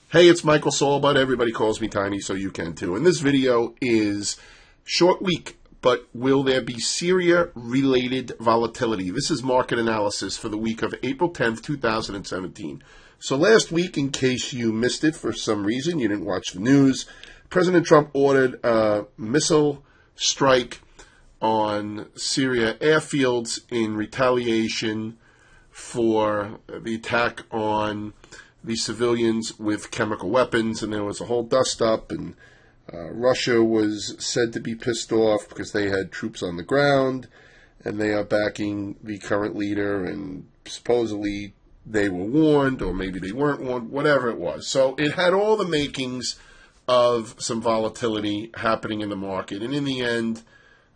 Hey, it's Michael Saul, but everybody calls me Tiny, so you can too. And this video is short week, but will there be Syria-related volatility? This is market analysis for the week of April 10th, 2017. So last week, in case you missed it for some reason, you didn't watch the news, President Trump ordered a missile strike on Syria airfields in retaliation for the attack on the civilians with chemical weapons, and there was a whole dust-up, and Russia was said to be pissed off because they had troops on the ground, and they are backing the current leader, and supposedly they were warned, or maybe they weren't warned, whatever it was. So it had all the makings of some volatility happening in the market, and in the end,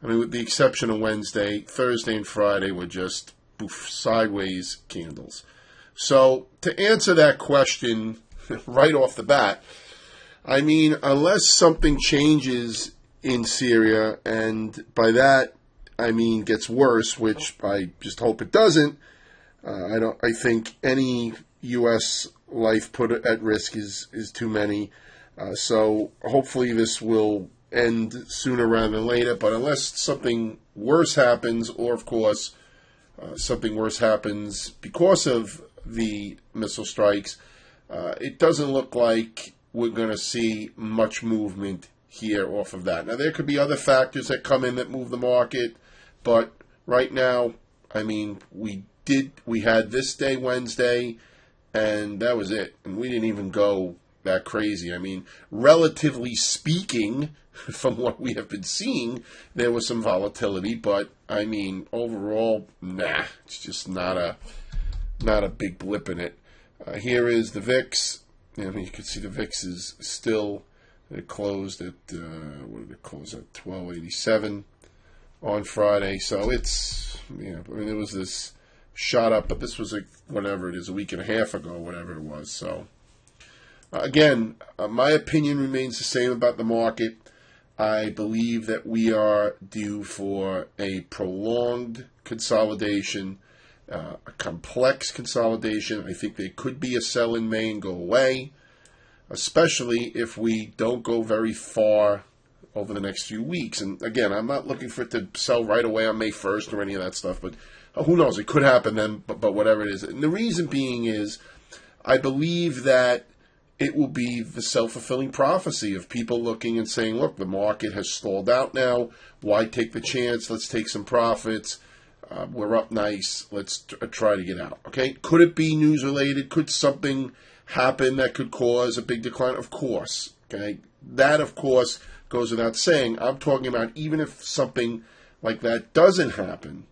I mean, with the exception of Wednesday, Thursday and Friday were just poof, sideways candles. So to answer that question right off the bat, I mean, unless something changes in Syria, and by that I mean gets worse, which I just hope it doesn't, I think any U.S. life put at risk is too many. So hopefully this will end sooner rather than later. But unless something worse happens, or of course something worse happens because of the missile strikes, it doesn't look like we're going to see much movement here off of that. Now, there could be other factors that come in that move the market, but right now, I mean, we had this day, Wednesday, and that was it. And we didn't even go that crazy. I mean, relatively speaking, from what we have been seeing, there was some volatility, but I mean, overall, nah, it's just not a big blip in it. Here is the VIX. You can see the VIX is still, it closed at, what did it close at? 1287 on Friday. So it's, I mean, there was this shot up, but this was whatever it is, a week and a half ago, whatever it was. So, again, my opinion remains the same about the market. I believe that we are due for a prolonged consolidation, a complex consolidation. I think there could be a sell in May and go away, especially if we don't go very far over the next few weeks. And again, I'm not looking for it to sell right away on May 1st or any of that stuff, but who knows? It could happen then, but whatever it is. And the reason being is I believe that it will be the self-fulfilling prophecy of people looking and saying, look, the market has stalled out now. Why take the chance? Let's take some profits. We're up nice. Let's try to get out. Okay? Could it be news related? Could something happen that could cause a big decline? Of course. Okay? That, of course, goes without saying. I'm talking about even if something like that doesn't happen,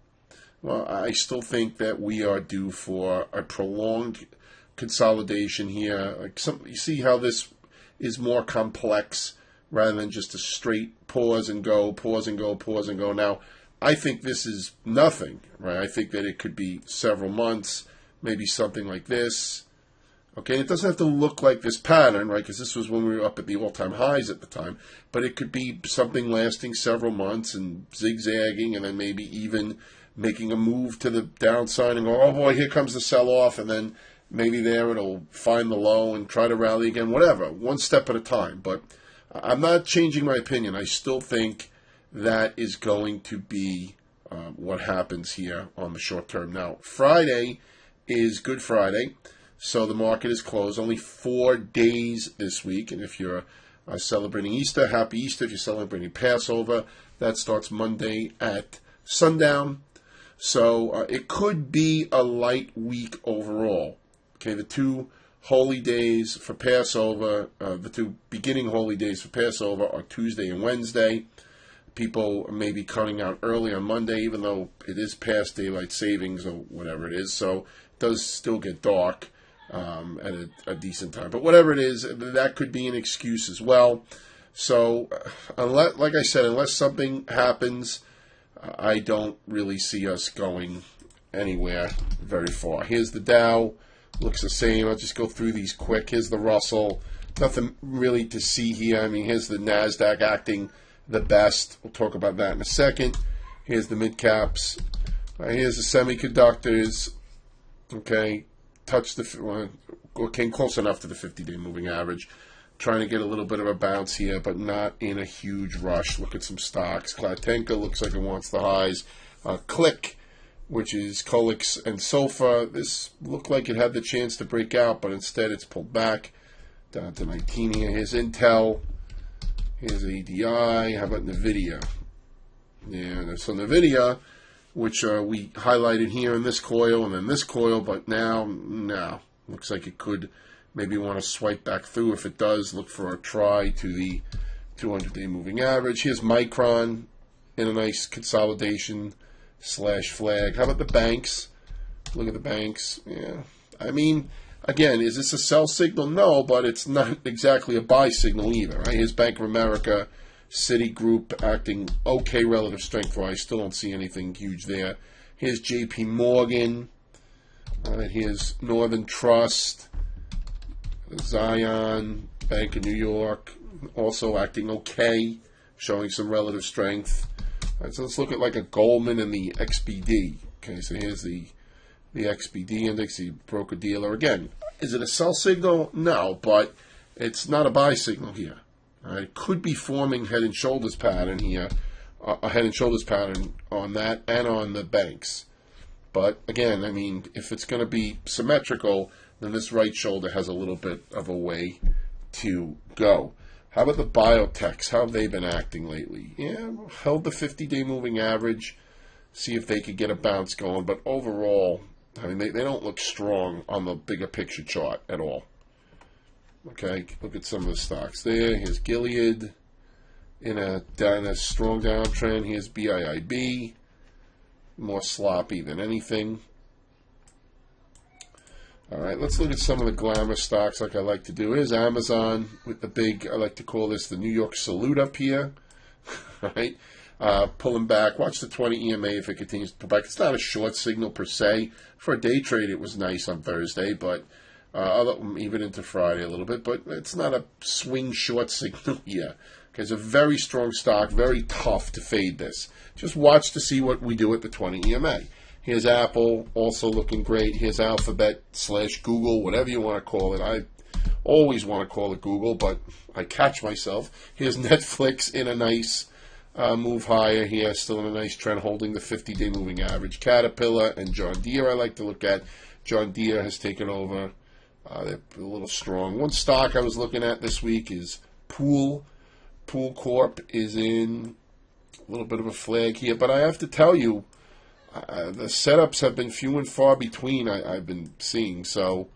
well, I still think that we are due for a prolonged consolidation here. You see how this is more complex rather than just a straight pause and go, pause and go, pause and go. Now, I think this is nothing, right? I think that it could be several months, maybe something like this. Okay, it doesn't have to look like this pattern, right? Because this was when we were up at the all-time highs at the time. But it could be something lasting several months and zigzagging, and then maybe even making a move to the downside and go, oh boy, here comes the sell-off, and then maybe there it'll find the low and try to rally again, whatever, one step at a time. But I'm not changing my opinion. I still think that is going to be what happens here on the short term. Now, Friday is Good Friday, so the market is closed. Only 4 days this week, and if you're celebrating Easter, happy Easter. If you're celebrating Passover, that starts Monday at sundown. So it could be a light week overall. Okay, the two holy days for Passover, the two beginning holy days for Passover are Tuesday and Wednesday. People may be cutting out early on Monday, even though it is past daylight savings or whatever it is. So it does still get dark at a decent time. But whatever it is, that could be an excuse as well. So, like I said, unless something happens, I don't really see us going anywhere very far. Here's the Dow. Looks the same. I'll just go through these quick. Here's the Russell. Nothing really to see here. I mean, here's the NASDAQ acting the best. We'll talk about that in a second. Here's the mid caps. Here's the semiconductors. Okay, touch the came close enough to the 50-day moving average. Trying to get a little bit of a bounce here, but not in a huge rush. Look at some stocks. Klatenka looks like it wants the highs. Click, which is Colix and Sofa, this looked like it had the chance to break out, but instead it's pulled back down to 19 here. Here's Intel. Here's ADI. How about NVIDIA? Yeah, so NVIDIA, which we highlighted here in this coil and then this coil, but now, no. Looks like it could maybe want to swipe back through. If it does, look for a try to the 200-day moving average. Here's Micron in a nice consolidation / flag. How about the banks? Look at the banks. Yeah. I mean, again, is this a sell signal? No, but it's not exactly a buy signal either, right? Here's Bank of America, Citigroup acting okay relative strength-wise. Still don't see anything huge there. Here's JP Morgan. Here's Northern Trust, Zion, Bank of New York, also acting okay, showing some relative strength. All right, so let's look at like a Goldman and the XBD. Okay, so here's the XBD index, the broker-dealer. Again, is it a sell signal? No, but it's not a buy signal here. All right, it could be forming head and shoulders pattern here, a head and shoulders pattern on that and on the banks. But again, I mean, if it's going to be symmetrical, then this right shoulder has a little bit of a way to go. How about the biotechs? How have they been acting lately? Yeah, held the 50-day moving average. See if they could get a bounce going. But overall, I mean, they don't look strong on the bigger picture chart at all. Okay, look at some of the stocks there. Here's Gilead in a strong downtrend. Here's BIIB. More sloppy than anything. All right, let's look at some of the glamour stocks like I like to do. Here's Amazon with the big, I like to call this the New York salute up here. All right, pulling back. Watch the 20 EMA if it continues to pull back. It's not a short signal per se. For a day trade, it was nice on Thursday, but even into Friday a little bit. But it's not a swing short signal here. Okay, it's a very strong stock, very tough to fade this. Just watch to see what we do at the 20 EMA. Here's Apple, also looking great. Here's Alphabet / Google, whatever you want to call it. I always want to call it Google, but I catch myself. Here's Netflix in a nice move higher here, still in a nice trend, holding the 50-day moving average. Caterpillar and John Deere I like to look at. John Deere has taken over. They're a little strong. One stock I was looking at this week is Pool. Pool Corp is in a little bit of a flag here, but I have to tell you, the setups have been few and far between I've been seeing. So,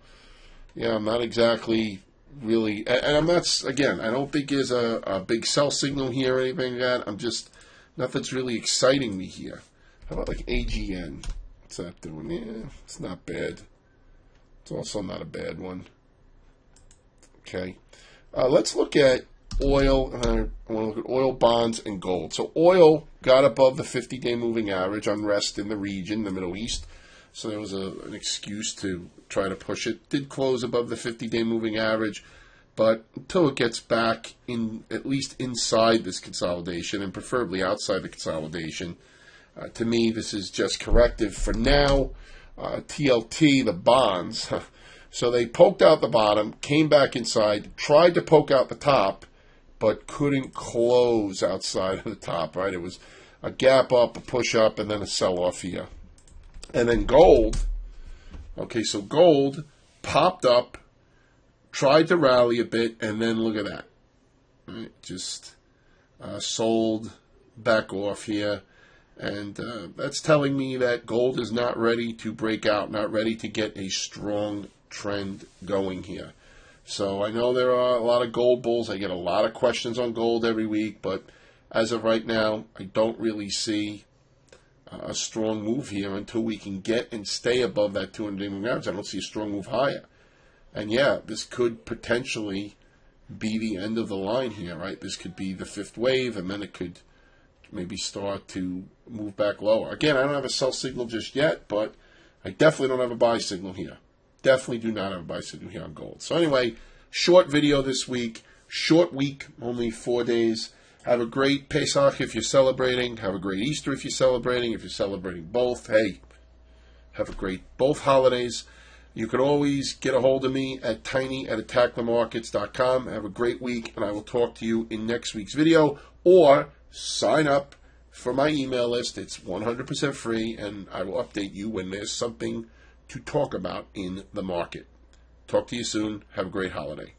yeah, I'm not exactly really, and I'm not, again, I don't think there's a big sell signal here or anything like that. I'm just, nothing's really exciting me here. How about like AGN? What's that doing? Yeah, it's not bad. It's also not a bad one. Okay. Let's look at oil. I want to look at oil, bonds, and gold. So oil got above the 50-day moving average, unrest in the region, the Middle East. So there was an excuse to try to push it. Did close above the 50-day moving average, but until it gets back in, at least inside this consolidation, and preferably outside the consolidation, to me this is just corrective for now. TLT, the bonds. So they poked out the bottom, came back inside, tried to poke out the top, but couldn't close outside of the top, right? It was a gap up, a push up, and then a sell off here. And then gold, okay, so gold popped up, tried to rally a bit, and then look at that. Right? Just sold back off here. And that's telling me that gold is not ready to break out, not ready to get a strong trend going here. So I know there are a lot of gold bulls. I get a lot of questions on gold every week, but as of right now, I don't really see a strong move here until we can get and stay above that 200-day moving average. I don't see a strong move higher. And yeah, this could potentially be the end of the line here, right? This could be the fifth wave, and then it could maybe start to move back lower. Again, I don't have a sell signal just yet, but I definitely don't have a buy signal here. Definitely do not have a buy signal here on gold. So anyway, short video this week. Short week, only 4 days. Have a great Pesach if you're celebrating. Have a great Easter if you're celebrating. If you're celebrating both, hey, have a great both holidays. You can always get a hold of me at tiny@attackthemarkets.com. Have a great week, and I will talk to you in next week's video. Or sign up for my email list. It's 100% free, and I will update you when there's something to talk about in the market. Talk to you soon. Have a great holiday.